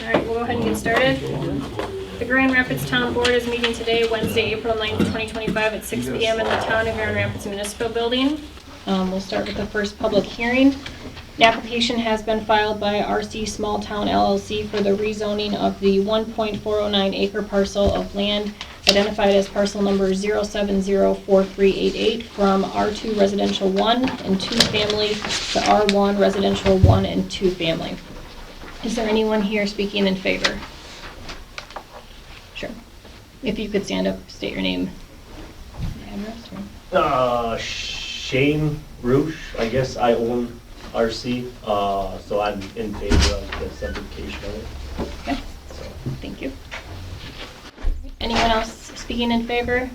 All right, we'll go ahead and get started. The Grand Rapids Town Board is meeting today, Wednesday, April 9th, 2025 at 6 p.m. in the Town of Grand Rapids Municipal Building. We'll start with the first public hearing. An application has been filed by RC Small Town LLC for the rezoning of the 1.409 acre parcel of land identified as parcel number 0704388 from R2 Residential 1 and 2 Family to R1 Residential 1 and 2 Family. Is there anyone here speaking in favor? Sure. If you could stand up, state your name and address. Shane Roosh, I guess I own RC, so I'm in favor of the certification of it. Okay, thank you. Anyone else speaking in favor?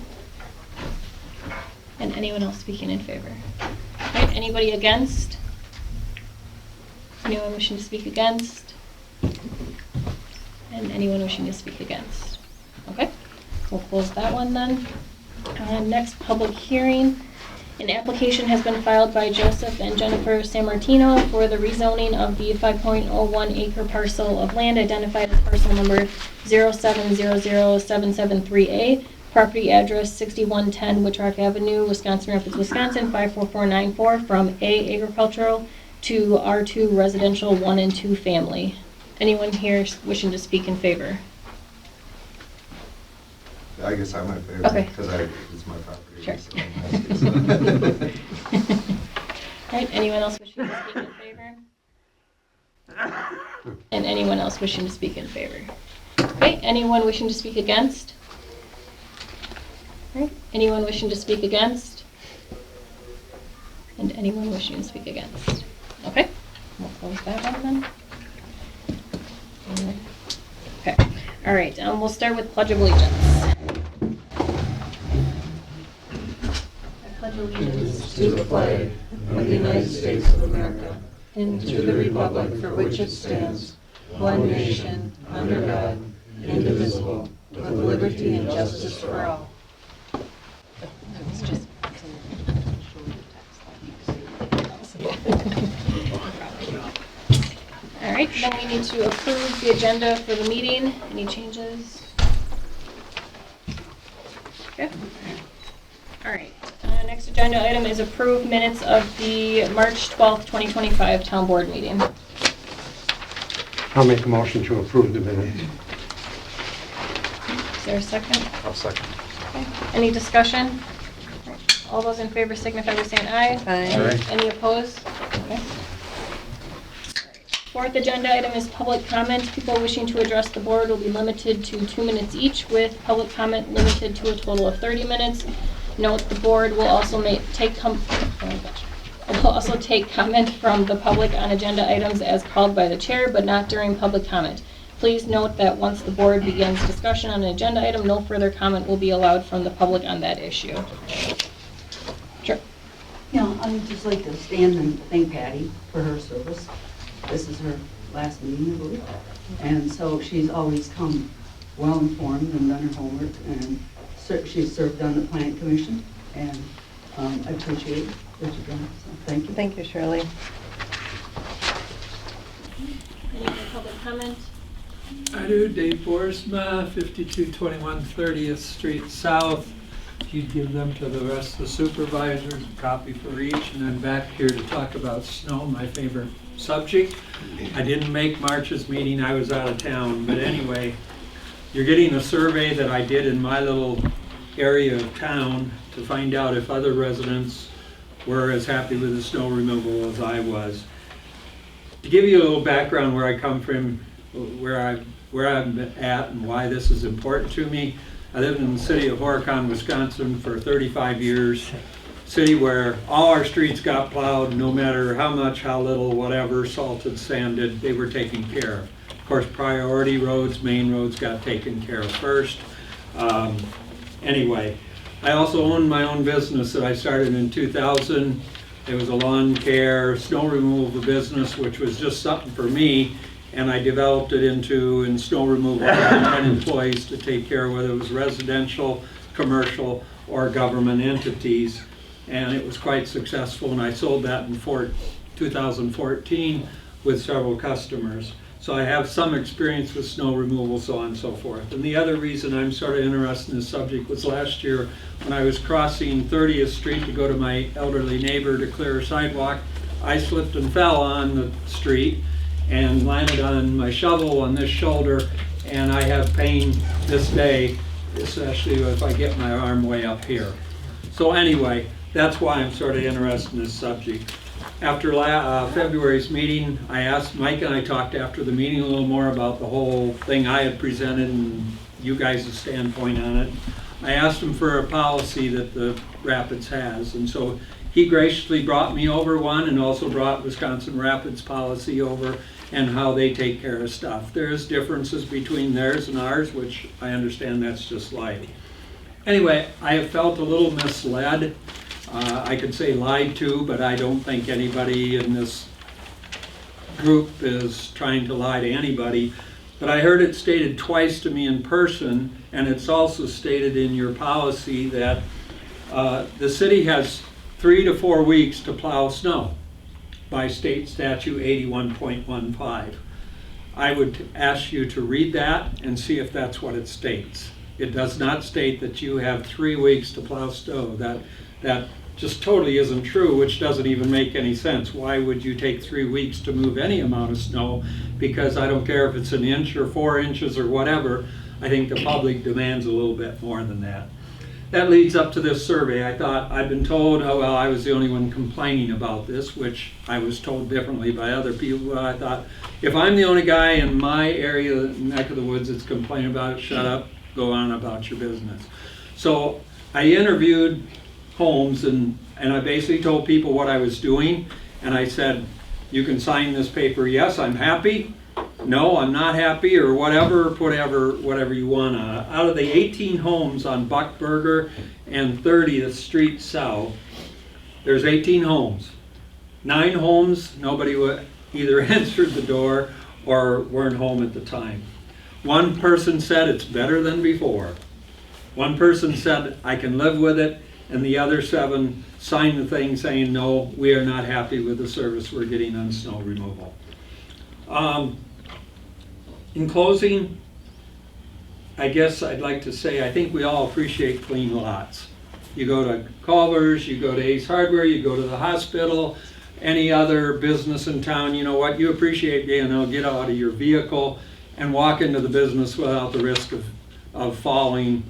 And anyone else speaking in favor? All right, anybody against? Anyone wishing to speak against? And anyone wishing to speak against? Okay, we'll close that one then. Next public hearing. An application has been filed by Joseph and Jennifer Sammartino for the rezoning of the 5.01 acre parcel of land identified as parcel number 0700773A, property address 6110 Wittrock Avenue, Wisconsin Rapids, Wisconsin 54494, from A agricultural to R2 residential 1 and 2 family. Anyone here wishing to speak in favor? I guess I'm in favor. Okay. Because it's my property. Sure. So All right, anyone else wishing to speak in favor? And anyone else wishing to speak in favor? Okay, anyone wishing to speak against? All right, anyone wishing to speak against? And anyone wishing to speak against? Okay, we'll close that one then. Okay, all right, we'll start with Pledge of Allegiance. Pledge allegiance to the flag of the United States of America and to the republic for which it stands, one nation, under God, indivisible, with liberty and justice for all. All right, then we need to approve the agenda for the meeting. Any changes? Okay. All right, next agenda item is approved minutes of the March 12th, 2025 Town Board meeting. I'll make a motion to approve the minutes. Is there a second? I'll second. Okay. Any discussion? All those in favor signify by saying aye. Aye. Any opposed? Okay. Fourth agenda item is public comment. People wishing to address the board will be limited to 2 minutes each, with public comment limited to a total of 30 minutes. Note the board will also take comment from the public on agenda items as called by the chair, but not during public comment. Please note that once the board begins discussion on an agenda item, no further comment will be allowed from the public on that issue. Sure. Yeah, I'd just like to stand and thank Patty for her service. This is her last meeting, I believe. And so she's always come well-informed and done her homework, and she's served on the Planning Commission, and I appreciate what you've done, so thank you. Thank you, Shirley. Any other public comment? I do, Dave Boersma, 5221 30th Street South. You'd give them to the rest of the supervisors, a copy for each, and I'm back here to talk about snow, my favorite subject. I didn't make March's meeting, I was out of town, but anyway, you're getting a survey that I did in my little area of town to find out if other residents were as happy with the snow removal as I was. To give you a little background where I come from, where I'm at and why this is important to me, I lived in the city of Horicon, Wisconsin for 35 years. City where all our streets got plowed, no matter how much, how little, whatever, salted, sanded, they were taken care of. Of course, priority roads, main roads got taken care of first. Anyway, I also owned my own business that I started in 2000. It was a lawn care, snow removal business, which was just something for me. And I developed it into snow removal. I had 10 employees to take care of whether it was residential, commercial, or government entities. And it was quite successful, and I sold that in 2014 with several customers. So I have some experience with snow removal, so on and so forth. And the other reason I'm sort of interested in this subject was last year when I was crossing 30th Street to go to my elderly neighbor to clear a sidewalk, I slipped and fell on the street and landed on my shovel on this shoulder, and I have pain this day, especially if I get my arm way up here. So anyway, that's why I'm sort of interested in this subject. After February's meeting, I asked Mike, and I talked after the meeting a little more about the whole thing I had presented and you guys' standpoint on it. I asked him for a policy that the Rapids has, and so he graciously brought me over one and also brought Wisconsin Rapids policy over and how they take care of stuff. There's differences between theirs and ours, which I understand that's just life. Anyway, I have felt a little misled. I could say lied to, but I don't think anybody in this group is trying to lie to anybody. But I heard it stated twice to me in person, and it's also stated in your policy that the city has 3 to 4 weeks to plow snow by state statute 81.15. I would ask you to read that and see if that's what it states. It does not state that you have 3 weeks to plow snow. That just totally isn't true, which doesn't even make any sense. Why would you take 3 weeks to move any amount of snow? Because I don't care if it's an inch or 4 inches or whatever, I think the public demands a little bit more than that. That leads up to this survey. I thought, I've been told, oh well, I was the only one complaining about this, which I was told differently by other people. But I thought, if I'm the only guy in my area, neck of the woods, that's complaining about it, shut up, go on about your business. So I interviewed homes, and I basically told people what I was doing, and I said, you can sign this paper, yes, I'm happy, no, I'm not happy, or whatever, whatever you want. Out of the 18 homes on Buckburger and 30th Street South, there's 18 homes. 9 homes, nobody either answered the door or weren't home at the time. One person said it's better than before. One person said, I can live with it, and the other 7 signed the thing saying, no, we are not happy with the service we're getting on snow removal. In closing, I guess I'd like to say I think we all appreciate clean lots. You go to Culver's, you go to Ace Hardware, you go to the hospital, any other business in town, you know what, you appreciate being able to get out of your vehicle and walk into the business without the risk of falling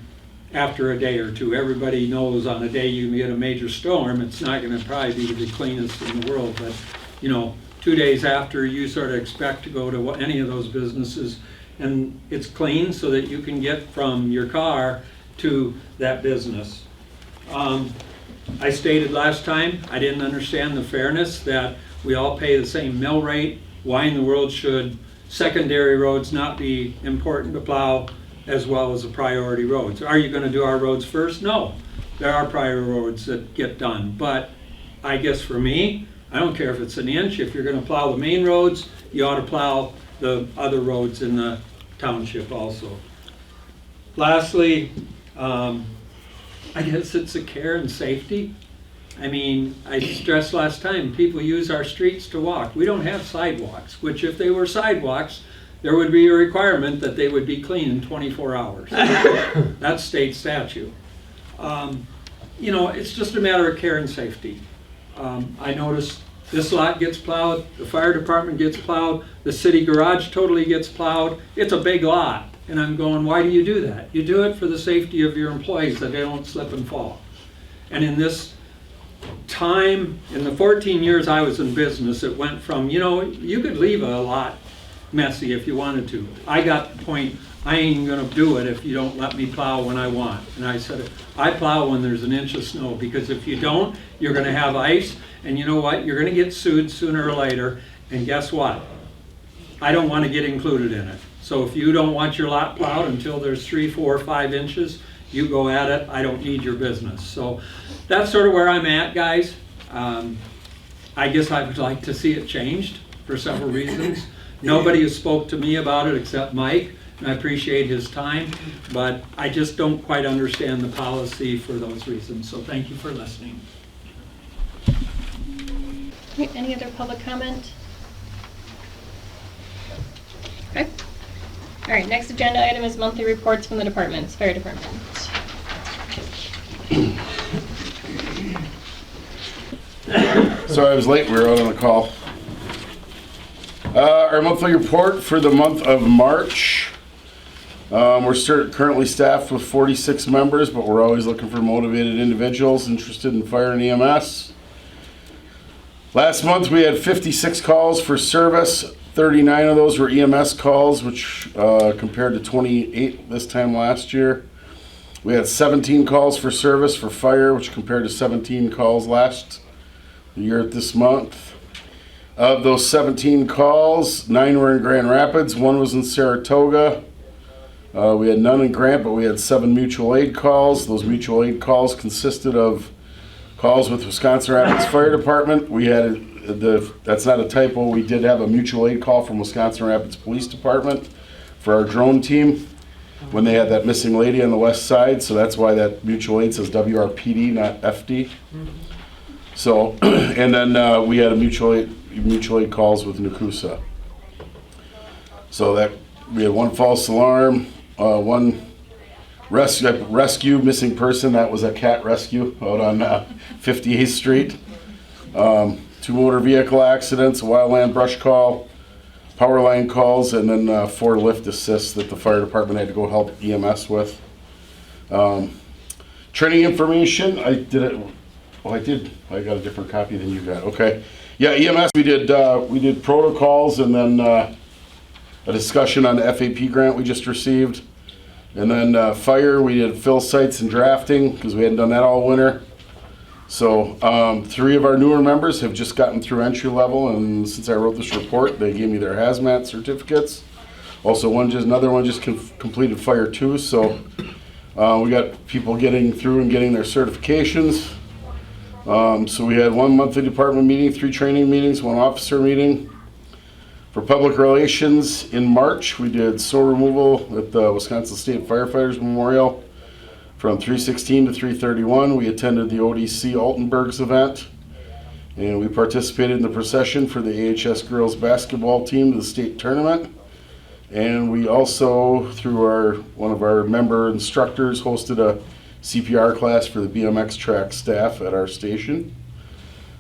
after a day or two. Everybody knows on a day you get a major storm, it's not going to probably be the cleanest in the world, but you know, 2 days after, you sort of expect to go to any of those businesses and it's clean so that you can get from your car to that business. I stated last time I didn't understand the fairness that we all pay the same mill rate. Why in the world should secondary roads not be important to plow as well as the priority roads? Are you going to do our roads first? No. There are priority roads that get done. But I guess for me, I don't care if it's an inch. If you're going to plow the main roads, you ought to plow the other roads in the township also. Lastly, I guess it's a care and safety. I mean, I stressed last time, people use our streets to walk. We don't have sidewalks, which if they were sidewalks, there would be a requirement that they would be clean in 24 hours. That's state statute. You know, it's just a matter of care and safety. I noticed this lot gets plowed, the fire department gets plowed, the city garage totally gets plowed. It's a big lot. And I'm going, why do you do that? You do it for the safety of your employees, that they don't slip and fall. And in this time, in the 14 years I was in business, it went from, you know, you could leave a lot messy if you wanted to. I got the point, I ain't gonna do it if you don't let me plow when I want. And I said, I plow when there's an inch of snow, because if you don't, you're gonna have ice, and you know what, you're gonna get sued sooner or later, and guess what? I don't wanna get included in it. So if you don't want your lot plowed until there's 3, 4, 5 inches, you go at it, I don't need your business. So that's sort of where I'm at, guys. I guess I would like to see it changed for several reasons. Nobody has spoke to me about it except Mike, and I appreciate his time, but I just don't quite understand the policy for those reasons. So thank you for listening. Any other public comment? All right, next agenda item is monthly reports from the departments. Fire department. Sorry I was late, we were out on a call. Our monthly report for the month of March. We're currently staffed with 46 members, but we're always looking for motivated individuals interested in fire and EMS. Last month we had 56 calls for service. 39 of those were EMS calls, which compared to 28 this time last year. We had 17 calls for service for fire, which compared to 17 calls last year this month. Of those 17 calls, 9 were in Grand Rapids, 1 was in Saratoga. We had none in Grant, but we had 7 mutual aid calls. Those mutual aid calls consisted of calls with Wisconsin Rapids Fire Department. We had that's not a typo, we did have a mutual aid call from Wisconsin Rapids Police Department for our drone team when they had that missing lady on the west side, so that's why that mutual aid says WRPD, not FD. So, and then we had a mutual aid calls with Nakusa. So that we had 1 false alarm, 1 rescue missing person. That was a cat rescue out on 58th Street. 2 motor vehicle accidents, a wildland brush call, power line calls, and then 4 lift assists that the fire department had to go help EMS with. Training information, I did it. Oh, I did. I got a different copy than you got. Okay. Yeah, EMS. We did protocols, and then a discussion on the FAP grant we just received, and then fire. We did fill sites and drafting because we hadn't done that all winter. So 3 of our newer members have just gotten through entry level, and since I wrote this report, they gave me their hazmat certificates. Also, another one just completed fire 2. So we got people getting through and getting their certifications. So we had 1 monthly department meeting, 3 training meetings, 1 officer meeting. For public relations, in March, we did snow removal at the Wisconsin State Firefighters Memorial from 3/16 to 3/31. We attended the ODC Altenburg's event, and we participated in the procession for the AHS girls basketball team to the state tournament. And we also, through one of our member instructors, hosted a CPR class for the BMX track staff at our station.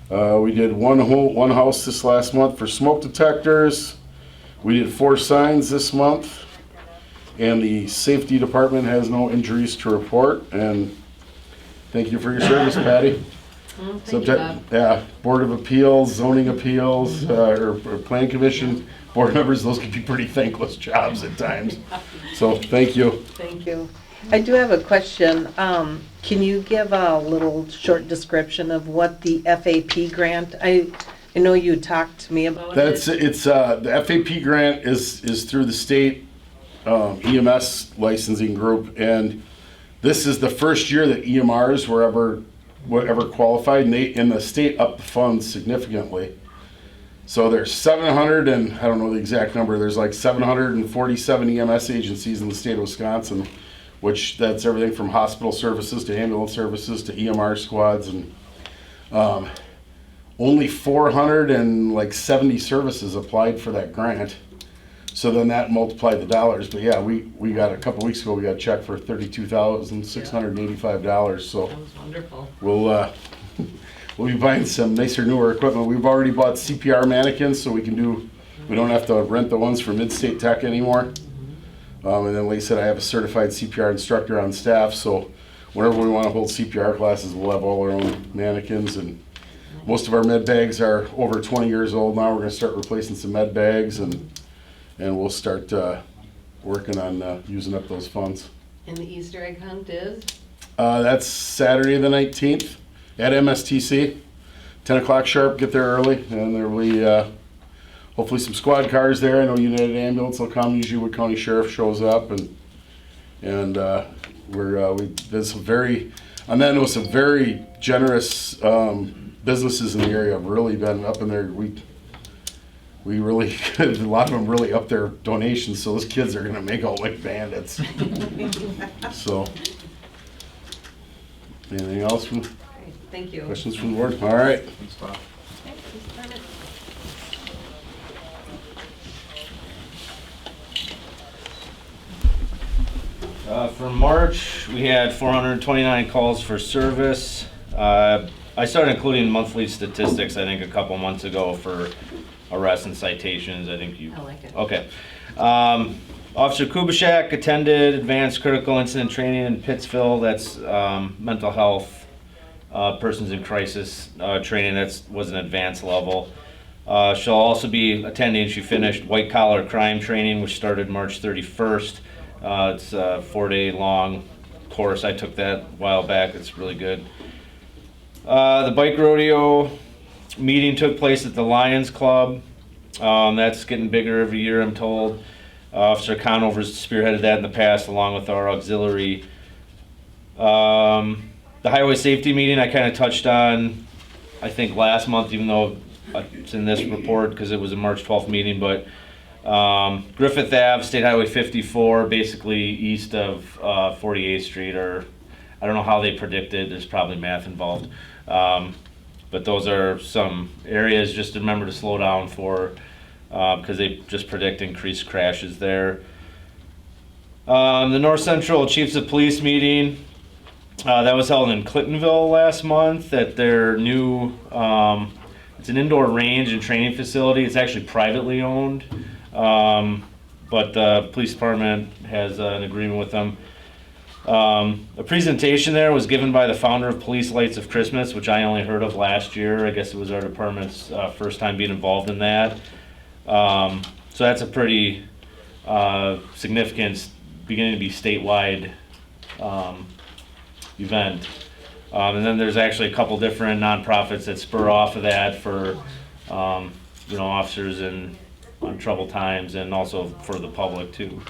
We did one house this last month for smoke detectors. We did 4 signs this month, and the safety department has no injuries to report. And thank you for your service, Patty. Thank you, Bob. Yeah, Board of Appeals, Zoning Appeals, or Plan Commission board members, those can be pretty thankless jobs at times. So thank you. Thank you. I do have a question. Can you give a little short description of what the FAP grant? I know you talked to me about it. The FAP grant is through the state EMS licensing group, and this is the first year that EMRs were ever qualified, and the state upped the funds significantly. So there's 700, and I don't know the exact number, there's like 747 EMS agencies in the state of Wisconsin, which that's everything from hospital services to ambulance services to EMR squads, and only 470 services applied for that grant. So then that multiplied the dollars. But yeah, we got a couple weeks ago, we got a check for $32,685. So That was wonderful. we'll be buying some nicer, newer equipment. We've already bought CPR mannequins, so we don't have to rent the ones from Mid-State Tech anymore. And then, like I said, I have a certified CPR instructor on staff, so whenever we want to hold CPR classes, we'll have all our own mannequins. And most of our med bags are over 20 years old now. We're going to start replacing some med bags, and we'll start working on using up those funds. And the Easter egg hunt is? That's Saturday the 19th at MSTC, 10 o'clock sharp. Get there early, and there will be hopefully some squad cars there. I know United Ambulance will come. Usually Wood County Sheriff shows up, and there's some very generous businesses in the area have really been up in there. We really, a lot of them really up their donations, so those kids are gonna make out like bandits. So, anything else from, Thank you. questions from the board? All right. For March, we had 429 calls for service. I started including monthly statistics, I think, a couple months ago for arrests and citations. I think you. I like it. Okay. Officer Kubishak attended advanced critical incident training in Pittsville. That's mental health, persons in crisis training. That was an advanced level. She'll also be attending, she finished white collar crime training, which started March 31st. It's a 4-day long course. I took that a while back. It's really good. The bike rodeo meeting took place at the Lions Club. That's getting bigger every year, I'm told. Officer Conover's spearheaded that in the past, along with our auxiliary. The highway safety meeting I kind of touched on, I think, last month, even though it's in this report because it was a March 12th meeting. But Griffith Ave, State Highway 54, basically east of 48th Street, or I don't know how they predicted. There's probably math involved. But those are some areas just to remember to slow down for, because they just predict increased crashes there. The North Central Chiefs of Police meeting, that was held in Clintonville last month at their new, it's an indoor range and training facility. It's actually privately owned, but the police department has an agreement with them. A presentation there was given by the founder of Police Lights of Christmas, which I only heard of last year. I guess it was our department's first time being involved in that. So that's a pretty significant, beginning to be statewide event. And then there's actually a couple different nonprofits that spur off of that for officers on troubled times, and also for the public too.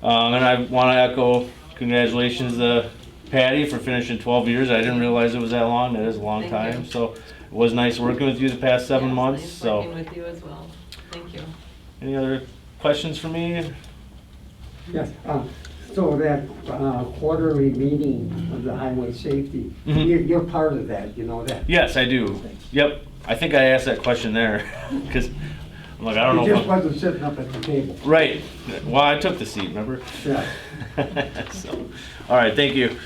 And I want to echo congratulations to Patty for finishing 12 years. I didn't realize it was that long. That is a long Thank time. you. So it was nice working with you the past 7 Yes, months. nice So working with you as well. Thank you. any other questions for me? Yes, so that quarterly meeting of the highway safety, Mhm. you're part of that, you know that? Yes, I do. Yep. I think I asked that question there because I'm like, I don't know. You if just I'm- wasn't sitting up at the table. Right. Well, I took the seat, remember? Yeah. So, all right, thank you.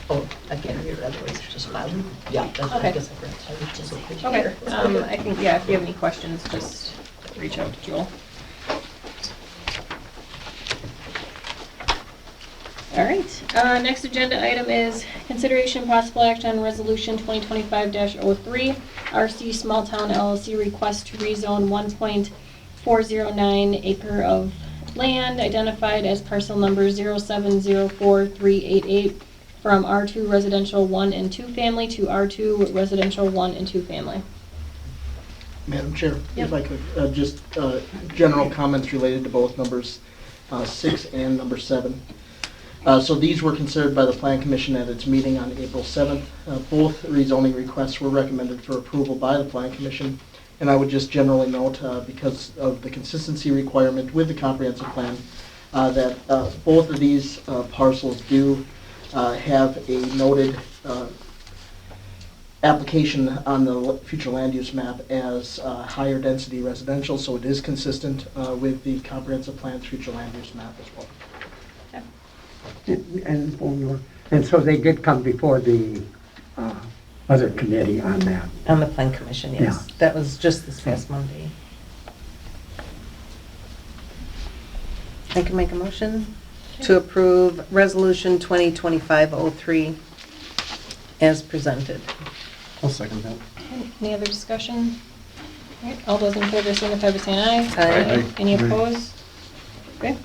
Oh, I can't hear it, otherwise it's just loud. Yeah, that's, I Okay. guess I forgot. I was just Okay, I think, yeah, if you have any questions, just reach out to Joel. All right, next agenda item is consideration and possible action on resolution 2025-03, RC Small Town LLC request to rezone 1.409 acre of land identified as parcel number 0704388 from R2 residential 1 and 2 family to R2 residential 1 and 2 family. Madam Chair, Yep. if I could, just general comments related to both numbers 6 and number 7. So these were considered by the Plan Commission at its meeting on April 7th. Both rezoning requests were recommended for approval by the Plan Commission. And I would just generally note, because of the consistency requirement with the comprehensive plan, that both of these parcels do have a noted application on the future land use map as higher density residential, so it is consistent with the comprehensive plan's future land use map as well. And so they did come before the other committee on that. On the Plan Commission, yes. That was just this past Monday. I can make a motion to approve Resolution 2025-03 as presented. I'll second that. Any other discussion? All right, all those in favor signify by saying aye. Aye. Any opposed? Okay.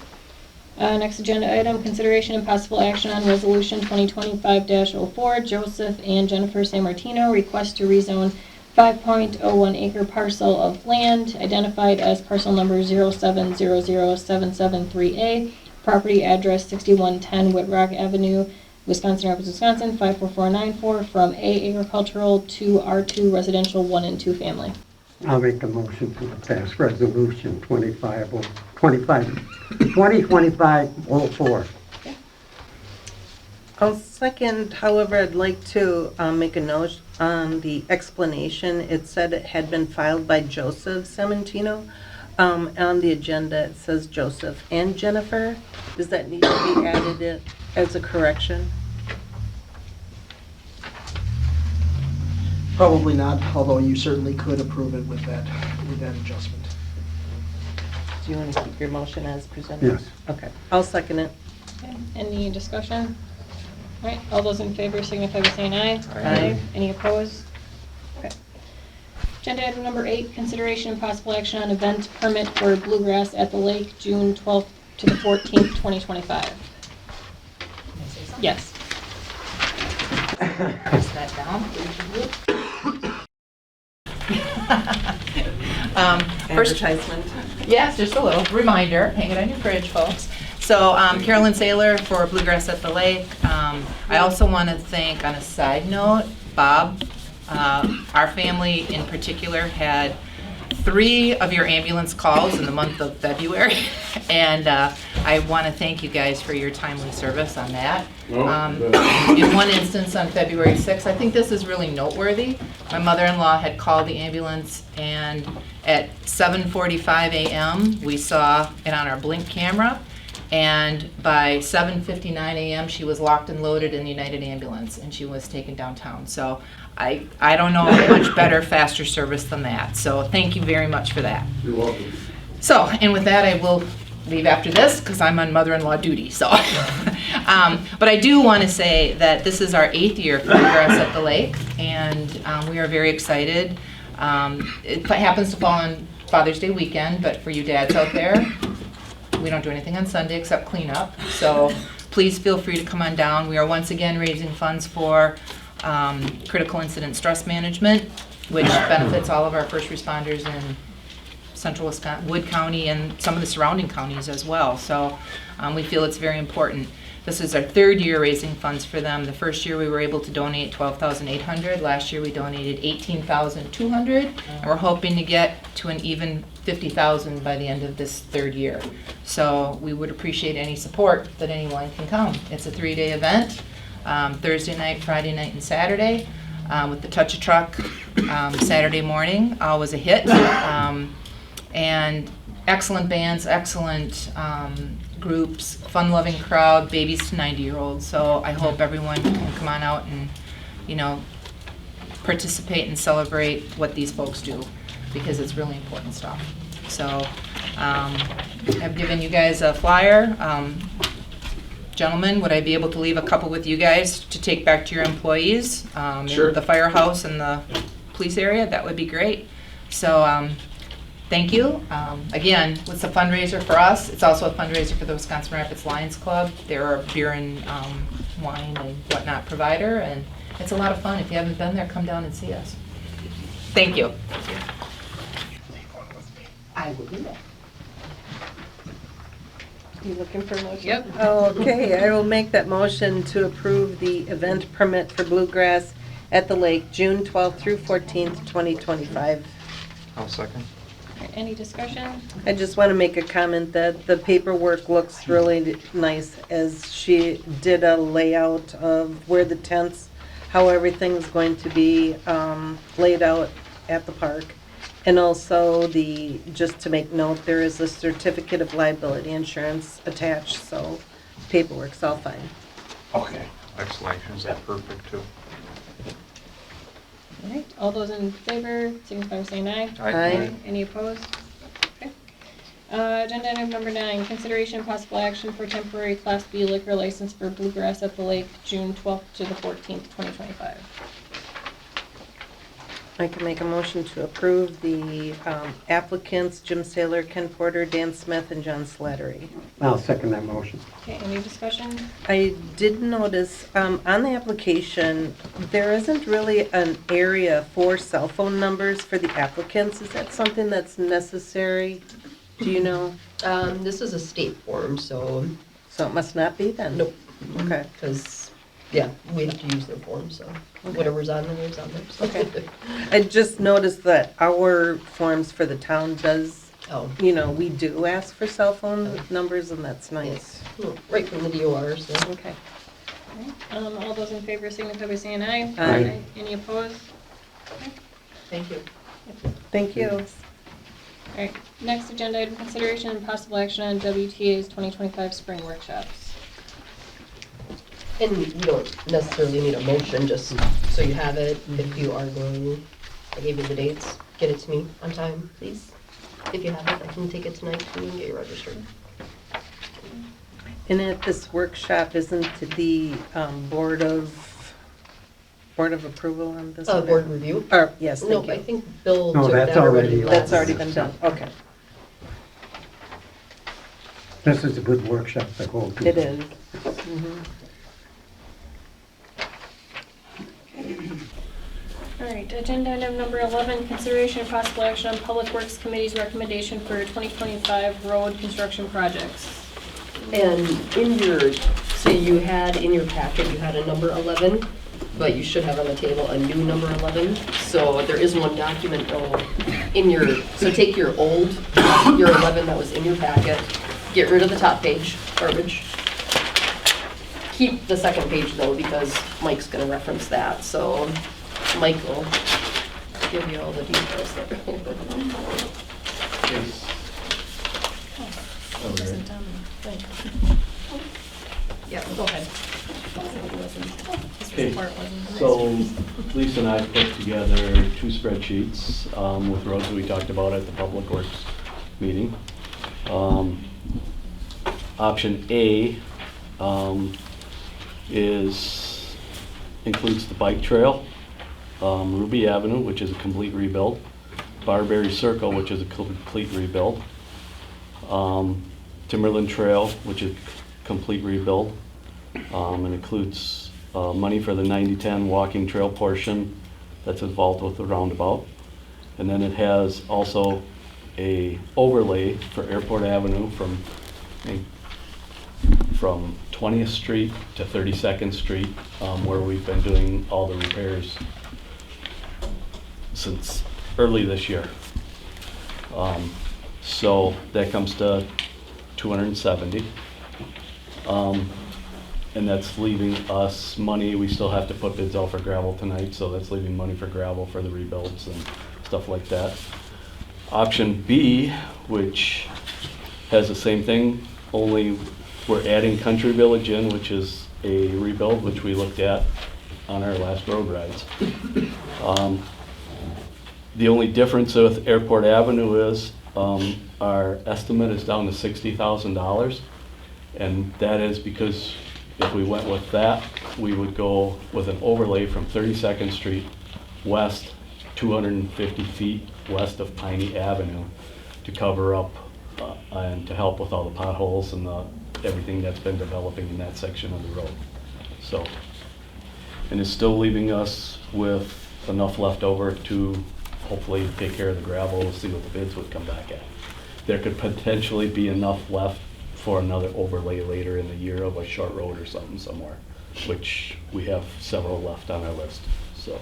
Next agenda item, consideration and possible action on resolution 2025-04, Joseph and Jennifer San Martino request to rezone 5.01 acre parcel of land identified as parcel number 0700773A, property address 6110 Whitrock Avenue, Wisconsin Rapids, Wisconsin 54494, from A agricultural to R2 residential 1 and 2 family. I'll make a motion to pass resolution 2025-04. I'll second, however, I'd like to make a note on the explanation. It said it had been filed by Joseph Samantino. On the agenda, it says Joseph and Jennifer. Does that need to be added as a correction? Probably not, although you certainly could approve it with that adjustment. Do you want to keep your motion as presented? Yes. Okay, I'll second it. Okay, any discussion? All right, all those in favor signify by saying aye. Aye. Any opposed? Okay. Agenda item number 8, consideration and possible action on event permit for Bluegrass at the Lake, June 12th to the 14th, 2025. Can I say something? Yes. Pass that down. First, Advertisement. yes, just a little reminder, hang it on your fridge, folks. So Carolyn Saylor for Bluegrass at the Lake. I also want to thank, on a side note, Bob. Our family in particular had 3 of your ambulance calls in the month of February, and I want to thank you guys for your timely service on that. In one instance on February 6th, I think this is really noteworthy. My mother-in-law had called the ambulance, and at 7:45 a.m. we saw it on our blink camera, and by 7:59 a.m. she was locked and loaded in the United Ambulance, and she was taken downtown. So I don't know much better, faster service than that. So thank you very much for that. You're welcome. So, and with that, I will leave after this because I'm on mother-in-law duty. So, but I do want to say that this is our 8th year for Bluegrass at the Lake, and we are very excited. It happens to fall on Father's Day weekend, but for you dads out there, we don't do anything on Sunday except clean up. So please feel free to come on down. We are once again raising funds for critical incident stress management, which benefits all of our first responders in central Wisconsin, Wood County, and some of the surrounding counties as well. So we feel it's very important. This is our 3rd year raising funds for them. The first year we were able to donate $12,800. Last year we donated $18,200, and we're hoping to get to an even $50,000 by the end of this 3rd year. So we would appreciate any support that anyone can come. It's a 3-day event, Thursday night, Friday night, and Saturday, with the Touch a Truck Saturday morning. Always a hit. And excellent bands, excellent groups, fun-loving crowd, babies to 90-year-olds. So I hope everyone can come on out and, you know, participate and celebrate what these folks do, because it's really important stuff. So I've given you guys a flyer. Gentlemen, would I be able to leave a couple with you guys to take back to your employees? Sure. In the firehouse and the police area? That would be great. So thank you. Again, it's a fundraiser for us. It's also a fundraiser for the Wisconsin Rapids Lions Club. They're our beer and wine and whatnot provider, and it's a lot of fun. If you haven't been there, come down and see us. Thank you. I will do that. You looking for a motion? Yep. Okay, I will make that motion to approve the event permit for Bluegrass at the Lake, June 12th through 14th, 2025. I'll second. All right, any discussion? I just want to make a comment that the paperwork looks really nice, as she did a layout of where the tents, how everything's going to be laid out at the park. And also just to make note, there is a certificate of liability insurance attached, so paperwork's all fine. Okay. Excellent. Is that perfect too? All right, all those in favor, signify by saying aye. Aye. Any opposed? Okay. Agenda item number 9, consideration and possible action for temporary Class B liquor license for Bluegrass at the Lake, June 12th to the 14th, 2025. I can make a motion to approve the applicants, Jim Saylor, Ken Porter, Dan Smith, and John Slattery. I'll second that motion. Okay, any discussion? I did notice on the application, there isn't really an area for cell phone numbers for the applicants. Is that something that's necessary? Do you know? This is a state form, so So it must not be then? nope, Okay. because, yeah, we have to use their form, so whatever's on there is on there. So. Okay. I just noticed that our forms for the town does, Oh, you know, we do ask for cell phone numbers, and that's nice. right from the DOR, so. Okay. All those in favor signify by saying aye. Aye. Any opposed? Thank you. Thank you. All right, next agenda item, consideration and possible action on WTA's 2025 spring workshops. And you don't necessarily need a motion, just so you have it, if you are going, I gave you the dates, get it to me on time, please. If you have it, I can take it tonight and get you registered. And at this workshop, isn't the Board of Approval on this? one? Board review? Or, yes, No, thank I you. think Bill No, took that's that already- That's already been done, okay. This is a good workshop to go to. It is. Mhm. All right, agenda item number 11, consideration and possible action on Public Works Committee's recommendation for 2025 road construction projects. And in your, so you had in your packet, you had a number 11, but you should have on the table a new number 11. So there is one document though in your, so take your old, your 11 that was in your packet, get rid of the top page, garbage. Keep the second page though, because Mike's gonna reference that, so Mike will give you all the details there. Wasn't on the thing. Yeah, go ahead. This Okay, report wasn't. so Lisa and I put together 2 spreadsheets with roads that we talked about at the Public Works meeting. Option A includes the bike trail, Ruby Avenue, which is a complete rebuild, Barberry Circle, which is a complete rebuild, Timberland Trail, which is complete rebuild, and includes money for the 90-10 walking trail portion that's involved with the roundabout. And then it has also a overlay for Airport Avenue from 20th Street to 32nd Street, where we've been doing all the repairs since early this year. So that comes to 270. And that's leaving us money. We still have to put bids out for gravel tonight, so that's leaving money for gravel for the rebuilds and stuff like that. Option B, which has the same thing, only we're adding Country Village in, which is a rebuild, which we looked at on our last road rides. The only difference with Airport Avenue is our estimate is down to $60,000, and that is because if we went with that, we would go with an overlay from 32nd Street west, 250 feet west of Piney Avenue to cover up and to help with all the potholes and everything that's been developing in that section of the road. So, and it's still leaving us with enough left over to hopefully take care of the gravel. We'll see what the bids would come back at. There could potentially be enough left for another overlay later in the year of a short road or something somewhere, which we have several left on our list, so.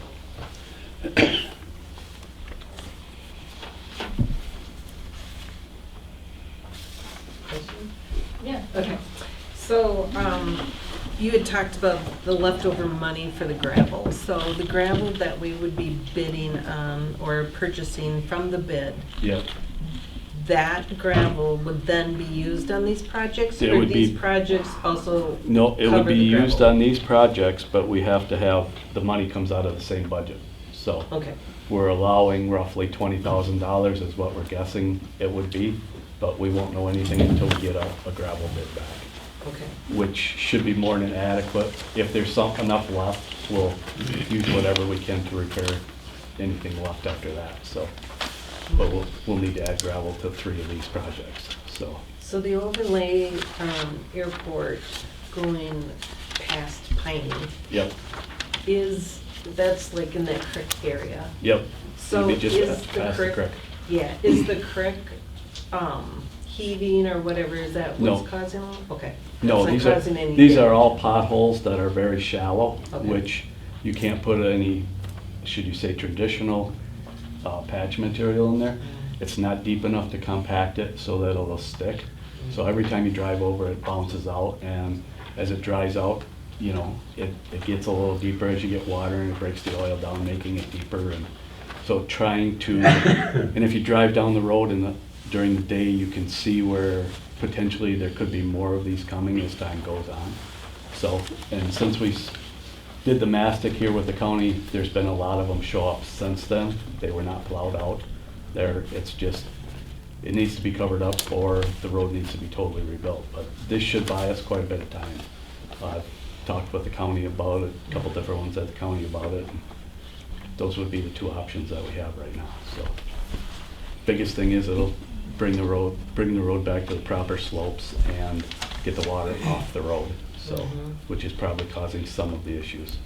Yeah. Okay, so, you had talked about the leftover money for the gravel. So the gravel that we would be bidding on or purchasing from the bid, Yeah, that gravel would then be used on these projects? It Or would be- these projects also no, it would cover be the used gravel? on these projects, but we have to have, the money comes out of the same budget. So Okay, we're allowing roughly $20,000 is what we're guessing it would be, but we won't know anything until we get a gravel bid back, okay. which should be more than adequate. If there's enough left, we'll use whatever we can to repair anything left after that, so. But we'll need to add gravel to 3 of these projects, so. So the overlay airport going past Piney Yep, that's like in that creek area? yep. So It'd be just is the past the creek, yeah, is the creek heaving or whatever, is that No. what's causing them? Okay. No, That's not causing any these are damage. all potholes that are very shallow, Okay. which you can't put any, should you say, traditional patch material in there. It's not deep enough to compact it so that it'll stick. So every time you drive over, it bounces out, and as it dries out, it gets a little deeper as you get water, and it breaks the oil down, making it deeper. And So trying to, and if you drive down the road during the day, you can see where potentially there could be more of these coming as time goes on. So, and since we did the mastic here with the county, there's been a lot of them show up since then. They were not plowed out. It's just, it needs to be covered up or the road needs to be totally rebuilt. But this should buy us quite a bit of time. I've talked with the county about it, a couple different ones at the county about it. Those would be the two options that we have right now. So, biggest thing is it'll bring the road back to the proper slopes and get the water off the road. So, which is probably causing some of the issues.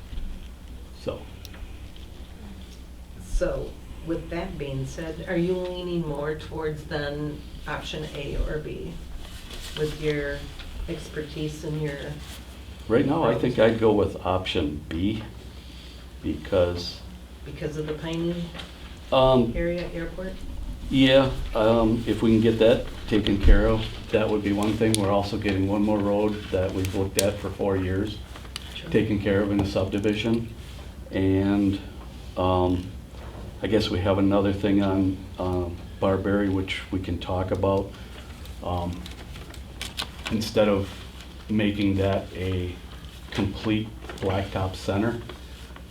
So, So, with that being said, are you leaning more towards then option A or B with your expertise and your? right now I think I'd go with option B because Because of the Piney area airport? yeah, if we can get that taken care of, that would be one thing. We're also getting one more road that we've looked at for 4 years, taken care of in a subdivision. And I guess we have another thing on Barberry, which we can talk about. Instead of making that a complete blacktop center,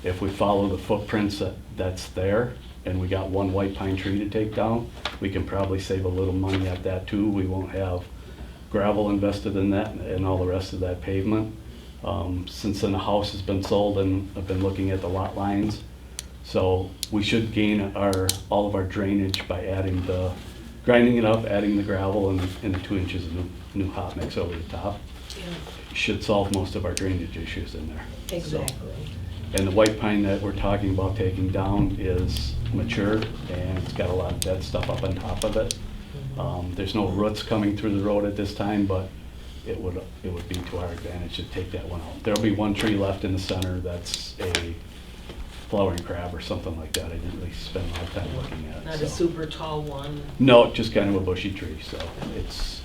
if we follow the footprints that's there, and we got one white pine tree to take down, we can probably save a little money at that too. We won't have gravel invested in that and all the rest of that pavement. Since then the house has been sold and I've been looking at the lot lines. So we should gain all of our drainage by grinding it up, adding the gravel and the 2 inches of new hot mix over the top. Yeah, Should solve most of our drainage issues in there. exactly. And the white pine that we're talking about taking down is mature and it's got a lot of dead stuff up on top of it. There's no roots coming through the road at this time, but it would be to our advantage to take that one out. There'll be one tree left in the center that's a flowering crab or something like that. I didn't really spend a lot of time looking at it. Not a super tall one. No, just kind of a bushy tree, so it's,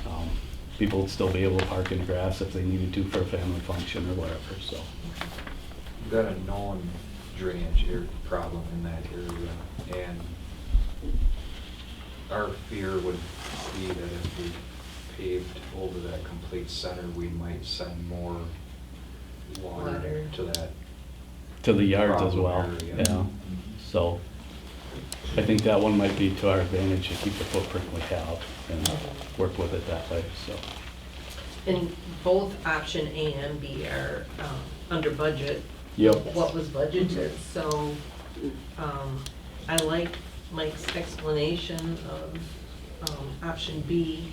people would still be able to park in the grass if they needed to for a family function or whatever, so. We've got a known drainage problem in that area, and our fear would be that if we paved over that complete center, we might send more water to that. To the yards as well, problem area. yeah. So I think that one might be to our advantage to keep the footprint we have and work with it that way, so. And both option A and B are under budget. Yep. What was budgeted, so I like Mike's explanation of option B.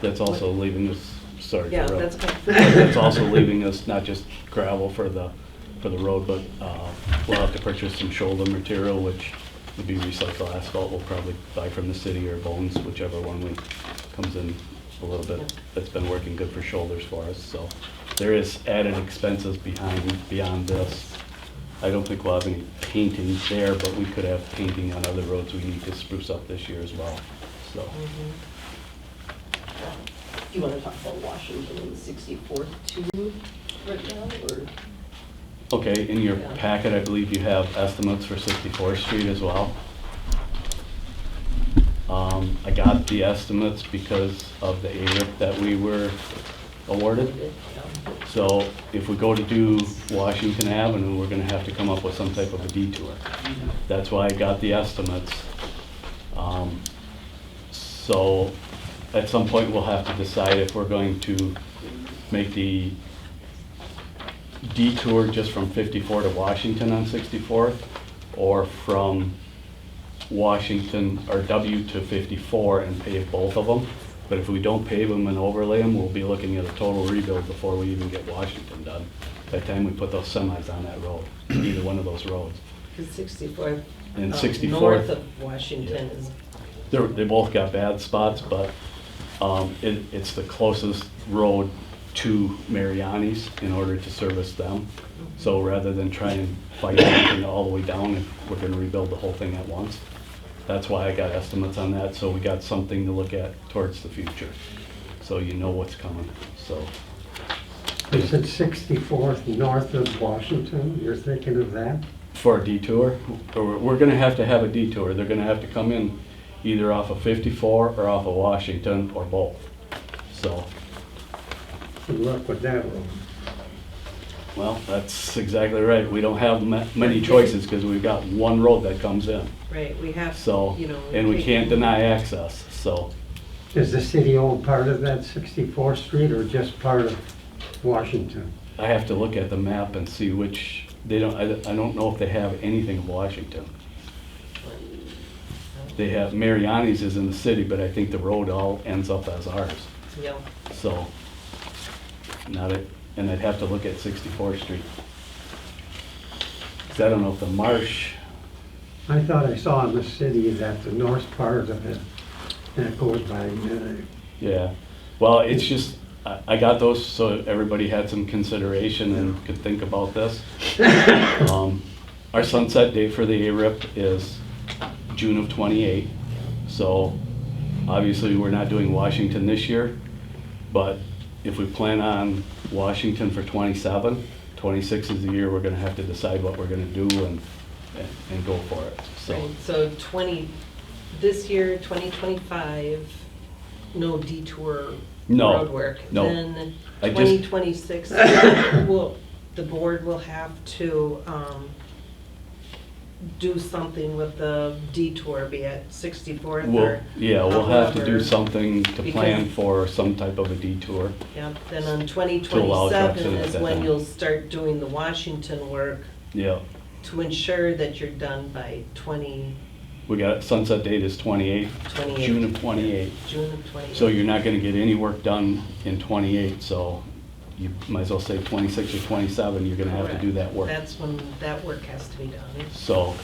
That's also leaving us, sorry. Yeah, to that's interrupt. good. That's also leaving us not just gravel for the road, but we'll have to purchase some shoulder material, which would be recycled asphalt. We'll probably buy from the city or Bones, whichever one comes in a little bit. That's been working good for shoulders for us, so there is added expenses beyond this. I don't think we'll have any painting there, but we could have painting on other roads we need to spruce up this year as well, so. Do you want to talk about Washington and 64th too right now, or? Okay, in your Yeah. packet, I believe you have estimates for 64th Street as well. I got the estimates because of the ARIP that we were awarded. So if we go to do Washington Avenue, we're gonna have to come up with some type of a detour. That's why I got the estimates. So at some point, we'll have to decide if we're going to make the detour just from 54 to Washington on 64th, or from Washington, or W to 54 and pave both of them. But if we don't pave them and overlay them, we'll be looking at a total rebuild before we even get Washington done. By the time we put those semis on that road, either one of those roads. The 64th, And 64th, north of Washington is, they both got bad spots, but it's the closest road to Mariani's in order to service them. So rather than try and fight everything all the way down, we're gonna rebuild the whole thing at once. That's why I got estimates on that, so we got something to look at towards the future. So you know what's coming, so. Is it 64th north of Washington? You're thinking of that? For a detour, or we're gonna have to have a detour. They're gonna have to come in either off of 54 or off of Washington or both. So, Good luck with that road. well, that's exactly right. We don't have many choices because we've got one road that comes in. Right, we have, So, you know. and we can't deny access, so. Does the city own part of that 64th Street or just part of Washington? I have to look at the map and see which, they don't, I don't know if they have anything in Washington. They have, Mariani's is in the city, but I think the road all ends up as ours. Yeah. So, not it, and I'd have to look at 64th Street. 'Cause I don't know if the marsh, I thought I saw in the city that the north part of it, that goes by, yeah. Well, it's just, I got those so everybody had some consideration and could think about this. Our sunset date for the ARIP is June of '28. So obviously, we're not doing Washington this year, but if we plan on Washington for '27, '26 is the year we're gonna have to decide what we're gonna do and go for it, so. Right, so this year, 2025, no detour No, road work. no. Then I just- 2026, the board will have to do something with the detour, be it 64th or. We'll have to do however. something to plan Because- for some type of a detour. Yeah, then on allow trucks 2027 in at is that when time. you'll start doing the Washington work Yeah, to ensure that you're done by we got, sunset date is 28, 28. June of '28. June of 28. So you're not gonna get any work done in '28, so you might as well say '26 or '27, you're gonna have to do that work. That's when that work has to be done. So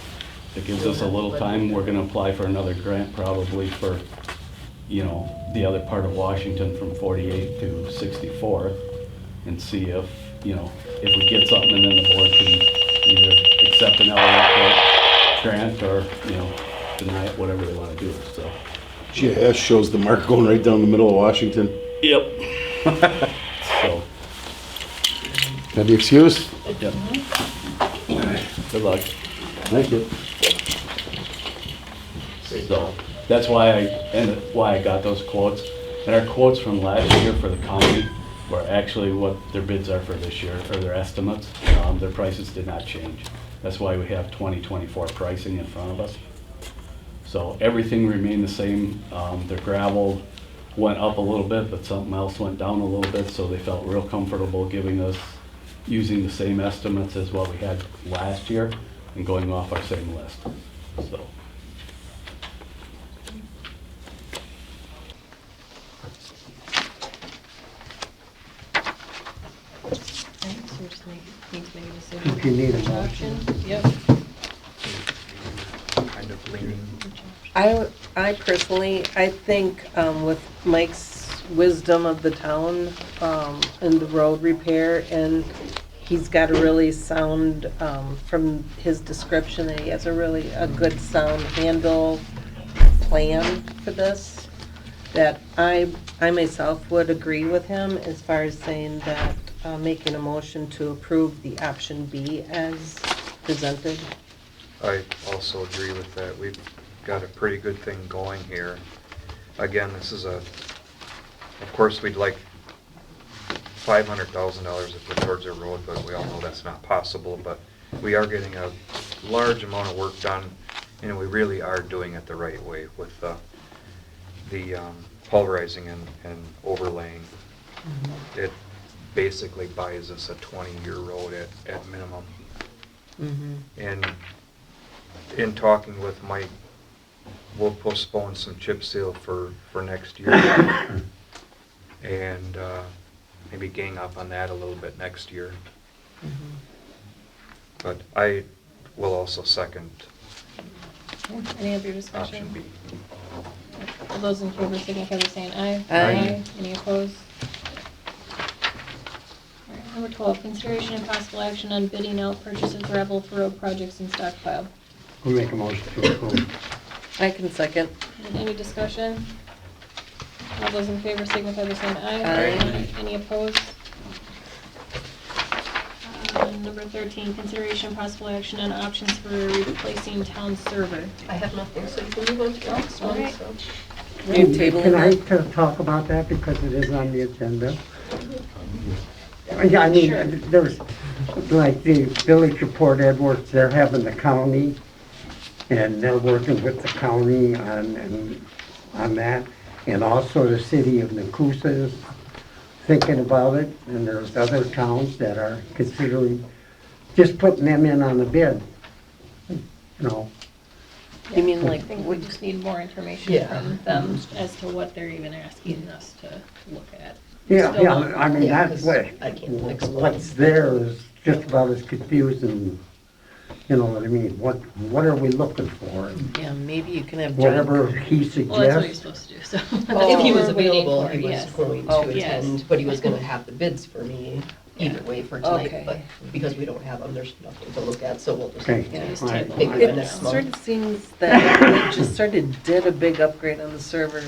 it gives us a little time. We're gonna apply for another grant probably for, the other part of Washington from 48 to 64th and see if, if we get something and then the board can either accept an LRF grant or, deny it, whatever they wanna do, so. GIS shows the mark going right down the middle of Washington. Yep. So, Can I be excused? yep. Good luck. Thank you. So that's why why I got those quotes. And our quotes from last year for the county were actually what their bids are for this year, or their estimates. Their prices did not change. That's why we have 2024 pricing in front of us. So everything remained the same. Their gravel went up a little bit, but something else went down a little bit, so they felt real comfortable using the same estimates as what we had last year and going off our same list, so. If you need a motion. Yep. Kind of leaning. I personally, I think with Mike's wisdom of the town and the road repair, and he's got a really sound, from his description, that he has a good sound handle plan for this, that I myself would agree with him as far as saying that, making a motion to approve the option B as presented. I also agree with that. We've got a pretty good thing going here. Again, this is of course, we'd like $500,000 to put towards a road, but we all know that's not possible. But we are getting a large amount of work done, and we really are doing it the right way with the pulverizing and overlaying. It basically buys us a 20-year road at minimum. And in talking with Mike, we'll postpone some chip seal for next year and maybe gang up on that a little bit next year. But I will also second Any other option discussion? B. All those in favor signify by saying aye. Aye. Any opposed? All right, number 12, consideration and possible action on bidding out purchase of gravel for road projects in stockpile. We'll make a motion to approve. I can second. Any discussion? All those in favor signify by saying aye. Aye. Any opposed? Number 13, consideration and possible action on options for replacing town server. I have nothing, so you can move on to the next one, Alright. so. You're tabling Can I that? talk about that because it is on the agenda? Yeah, I mean, Sure. there's, like, the village of Port Edwards, they're having the county, and they're working with the county on that. And also the city of Nakusa is thinking about it, and there's other towns that are considering just putting them in on the bid. You know, You mean I like, think we would, just need more information Yeah. from them as to what they're even asking us to look at. yeah, Still yeah, don't- I mean, Yeah, that's 'cause what, I can't explain. what's there is just about as confusing, you know what I mean? What are we looking for? yeah, maybe you can have John. Whatever he Well, that's what he's suggests. supposed to do, so. If he was We're waiting available, for, he was yes. going Oh, to yes. attend, but he was gonna have the bids for me either way for tonight, Okay. but because we don't have them, there's nothing to look at, so we'll just. Okay. Yeah. Just all right. table Maybe it the It next now. sort of seems that we just sort of did a big upgrade on the server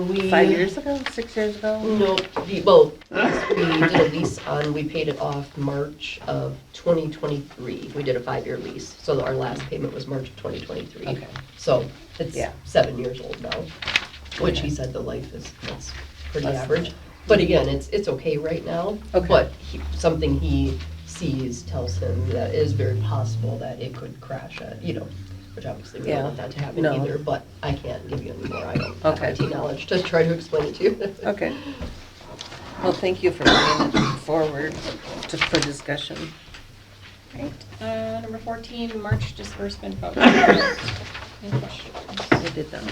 We. 5 years ago, 6 years ago. No, we did a lease on, we paid it off March of 2023. We did a 5-year lease, so our last payment was March of 2023. Okay. So it's Yeah. 7 years old now, which he said the life is, that's pretty Less than average. But again, it's okay right now. Okay. But something he sees tells him that it is very possible that it could crash at, which obviously we don't Yeah. want that to happen No. either, but I can't give you any more. I don't have Okay. IT knowledge to try to explain it to you. Okay. Well, thank you for bringing it forward just for discussion. Right, number 14, March disbursement voucher. Any questions? I did that.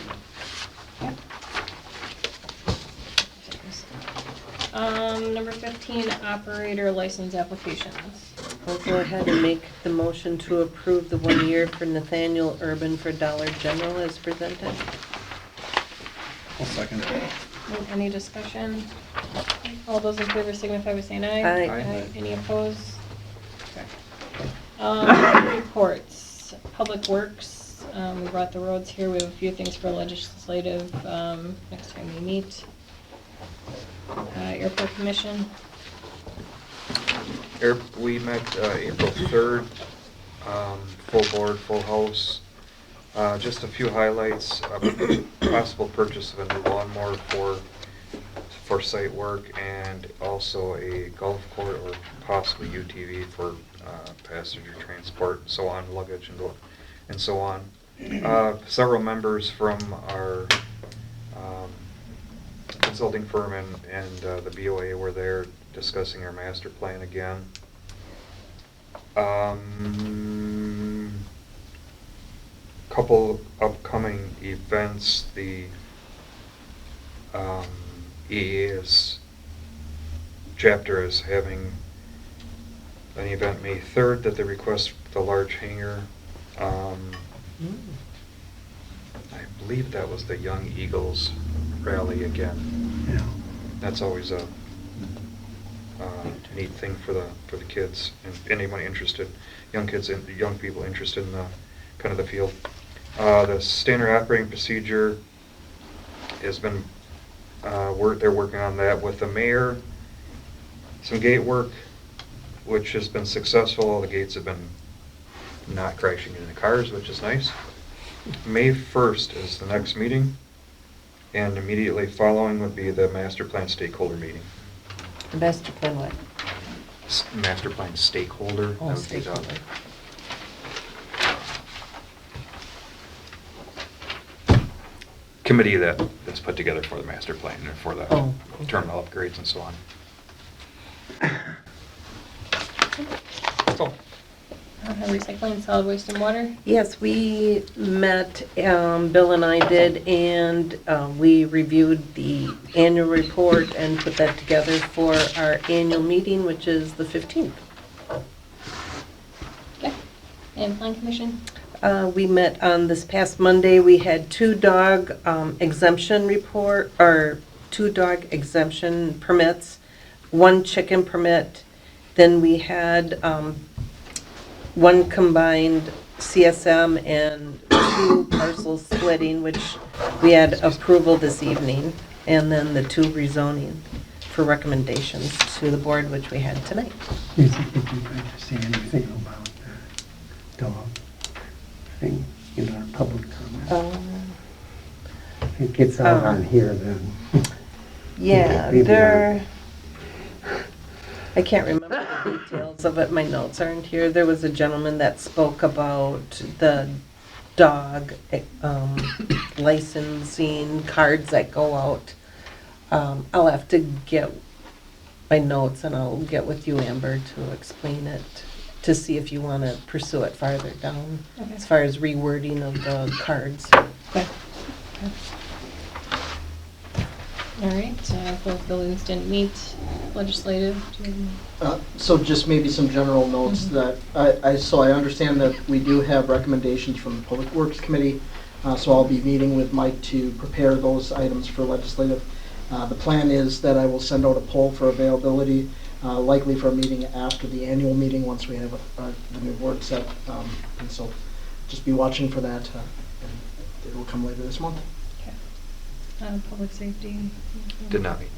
Number 15, operator license applications. I'll go ahead and make the motion to approve the 1 year for Nathaniel Urban for Dollar General as presented. I'll second it. Any discussion? All those in favor signify by saying aye. Aye. Any opposed? Okay. Reports, Public Works, we brought the roads here, we have a few things for legislative, next time we meet. Airport Commission, We met April 3rd, full board, full house. Just a few highlights, possible purchase of a new lawnmower for site work, and also a golf court or possibly UTV for passenger transport, so on, luggage and so on. Several members from our consulting firm and the BOA were there discussing our master plan again. Couple upcoming events, the EAS chapter is having an event May 3rd that they request the large hangar. I believe that was the Young Eagles rally again. Yeah. That's always a neat thing for the kids and anyone interested, young people interested in the kind of the field. The standard operating procedure has been they're working on that with the mayor. Some gate work, which has been successful. The gates have been not crashing into cars, which is nice. May 1st is the next meeting, and immediately following would be the master plan stakeholder meeting. The master plan what? Master plan stakeholder. Oh, that would be the stakeholder. committee that's put together for the master plan and for the Oh, okay. terminal upgrades and so on. That's all. recycling, solid waste and water. Yes, we met, Bill and I did, and we reviewed the annual report and put that together for our annual meeting, which is the 15th. Okay, and plan commission. We met on this past Monday. We had 2 dog exemption report, or 2 dog exemption permits, 1 chicken permit. Then we had 1 combined CSM and 2 parcel splitting, which we had approval this evening, and then the 2 rezoning. for recommendations to the board, which we had tonight. Is it, did you like to say anything about the dog thing in our public comment? If it gets out on here, then. Yeah, Maybe there, I can't remember the details of it, my notes aren't here. There was a gentleman that spoke about the dog licensing cards that go out. I'll have to get my notes and I'll get with you, Amber, to explain it, to see if you want to pursue it farther down, Okay. as far as rewording of the cards. Okay. All right, both buildings didn't meet. Legislative, do you- So just maybe some general notes that, so I understand that we do have recommendations from the Public Works Committee, so I'll be meeting with Mike to prepare those items for legislative. The plan is that I will send out a poll for availability, likely for a meeting after the annual meeting, once we have the new board set. And so just be watching for that, and it will come later this month. public safety? Did not meet.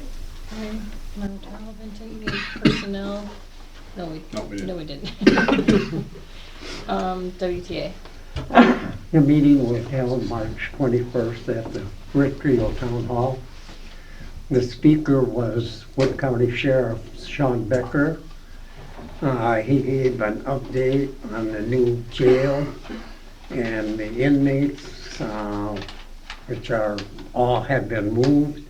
Okay, mental health, didn't meet. Personnel? No, we No, we didn't. WTA? The meeting was held March 21st at the Rick Trio Town Hall. The speaker was Wood County Sheriff Sean Becker. He gave an update on the new jail and the inmates, which are all have been moved.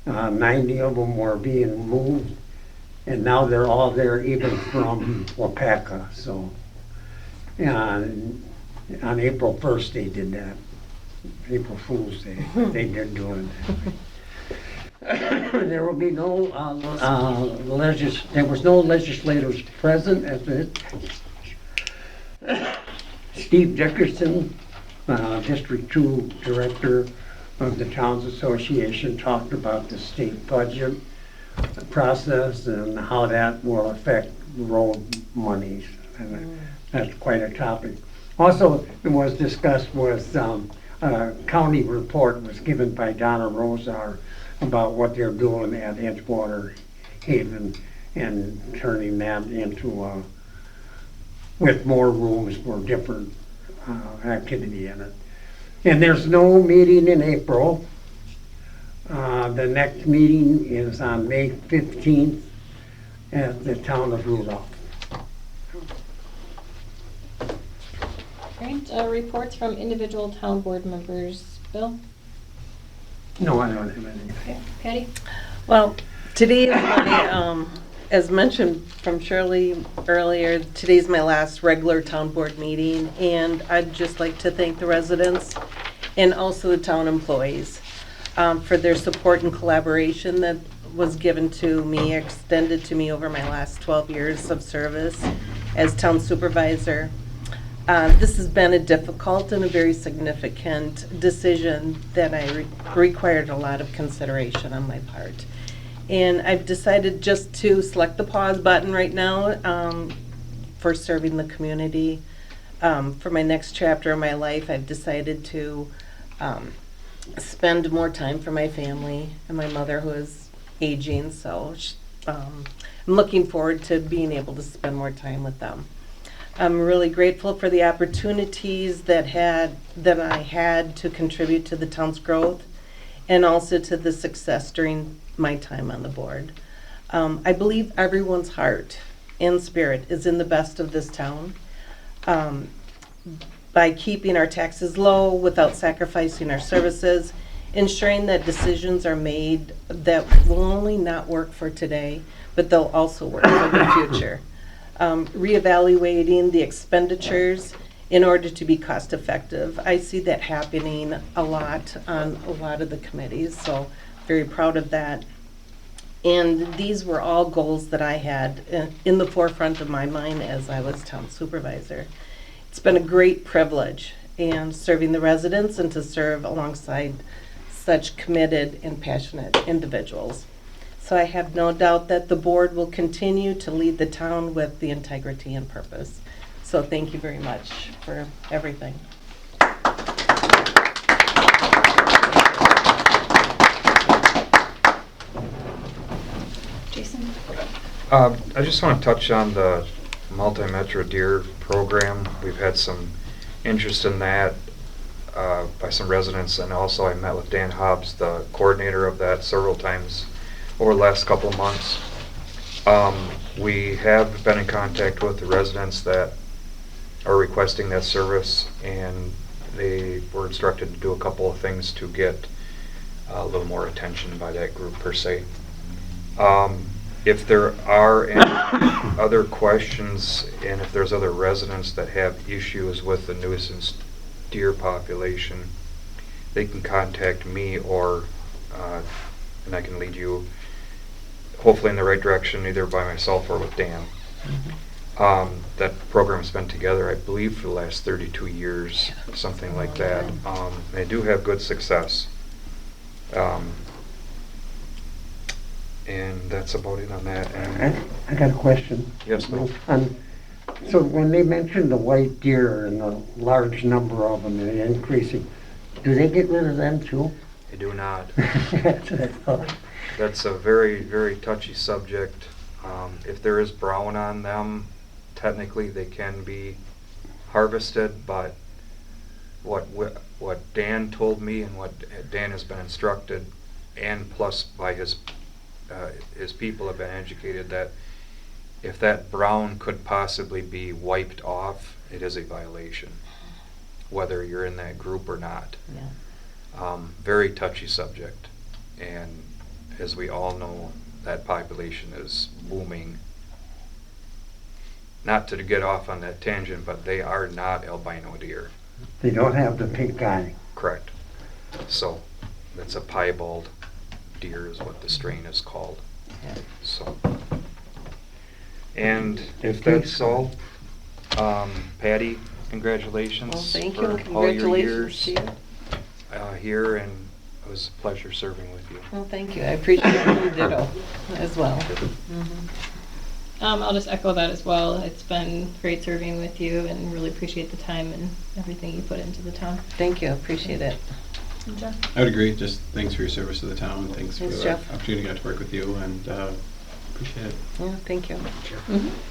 90 of them were being moved, and now they're all there, even from Wapaka. So, on April 1st they did that. April Fool's Day, they did doing that. There will be no there was no legislators present at it. Steve Dickerson, District 2 Director of the Towns Association, talked about the state budget process and how that will affect road monies. And that's quite a topic. Also, it was discussed was a county report was given by Donna Rosar about what they're doing at Edgewater Haven and turning that into with more rooms for different activity in it. And there's no meeting in April. The next meeting is on May 15th at the town of Rudolph. Great, reports from individual town board members. Bill? No, I don't have anything. Okay. Patty? Well, today is my, as mentioned from Shirley earlier, today's my last regular town board meeting, and I'd just like to thank the residents and also the town employees for their support and collaboration that was given to me, extended to me over my last 12 years of service as town supervisor. This has been a difficult and a very significant decision that required a lot of consideration on my part. And I've decided just to select the pause button right now for serving the community. For my next chapter of my life, I've decided to spend more time for my family and my mother, who is aging, so I'm looking forward to being able to spend more time with them. I'm really grateful for the opportunities that I had to contribute to the town's growth and also to the success during my time on the board. I believe everyone's heart and spirit is in the best of this town. By keeping our taxes low without sacrificing our services, ensuring that decisions are made that will only not work for today, but they'll also work for the future. Reevaluating the expenditures in order to be cost effective. I see that happening a lot on a lot of the committees, so very proud of that. And these were all goals that I had in the forefront of my mind as I was town supervisor. It's been a great privilege and serving the residents and to serve alongside such committed and passionate individuals. So I have no doubt that the board will continue to lead the town with the integrity and purpose. So thank you very much for everything. I just want to touch on the multi-metro deer program. We've had some interest in that by some residents, and also I met with Dan Hobbs, the coordinator of that, several times over the last couple of months. We have been in contact with the residents that are requesting that service, and they were instructed to do a couple of things to get a little more attention by that group per se. If there are any other questions, and if there's other residents that have issues with the nuisance deer population, they can contact me, or and I can lead you hopefully in the right direction, either by myself or with Dan. That program's been together, I believe, for the last 32 years, something like that. They do have good success. And that's about it on that. And I got a question. yes, Lou? So when they mentioned the white deer and the large number of them and increasing, do they get rid of them too? They do not. That's what I thought. That's a very, very touchy subject. If there is brown on them, technically they can be harvested, but what Dan told me and what Dan has been instructed, and plus by his people have been educated, that if that brown could possibly be wiped off, it is a violation, whether you're in that group or not. Very touchy subject, and as we all know, that population is booming. Not to get off on that tangent, but they are not albino deer. They don't have the pink eye. Correct. So that's a piebald deer is what the strain is called. So, and if that's all, Patty, congratulations Well, thank for you. all your Congratulations years to you. Here, and it was a pleasure serving with you. Well, thank you. I appreciate your ditto as well. I'll just echo that as well. It's been great serving with you, and really appreciate the time and everything you put into the town. Thank you. Appreciate it. And Jeff? I would agree. Just thanks for your service to the town, and thanks for Thanks, the Jeff. opportunity to get to work with you, and appreciate it. Yeah, thank you.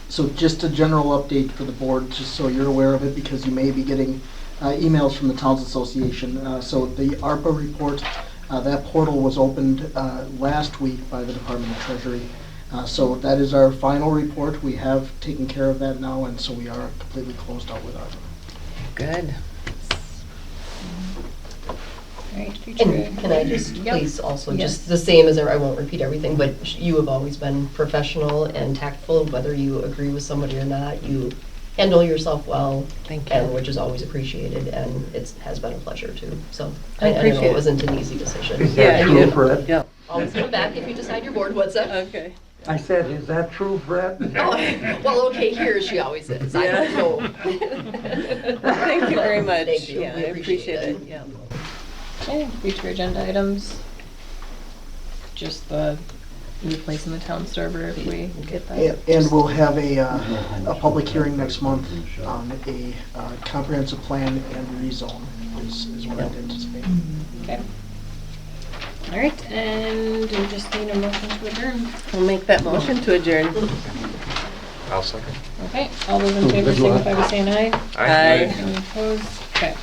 So just a general update for the board, just so you're aware of it, because you may be getting emails from the Towns Association. So the ARPA report, that portal was opened last week by the Department of Treasury. So that is our final report. We have taken care of that now, and so we are completely closed out with ARPA. Good. Alright, future. And can I just Yep. please also, Yes. just the same as, I won't repeat everything, but you have always been professional and tactful, whether you agree with somebody or not. You handle yourself well. Thank you. And which is always appreciated, and it has been a pleasure too. So I know appreciate it it. wasn't an easy decision. Is that And true, you Fred? can always come back if you decide you're bored. What's that? Okay. I said, is that true, Fred? Oh, well, okay, here she always is. I don't know. Thank you very much. Thank you. Yeah, We I appreciate it. Yeah. Okay, future agenda items. Just the replacing the town server if we get that. And we'll have a public hearing next month on a comprehensive plan and rezone is what I anticipate. Okay. All right, and we just need a motion to adjourn. We'll make that motion to adjourn. I'll second. Okay, all those in favor signify by saying aye. Aye. Any opposed? Okay.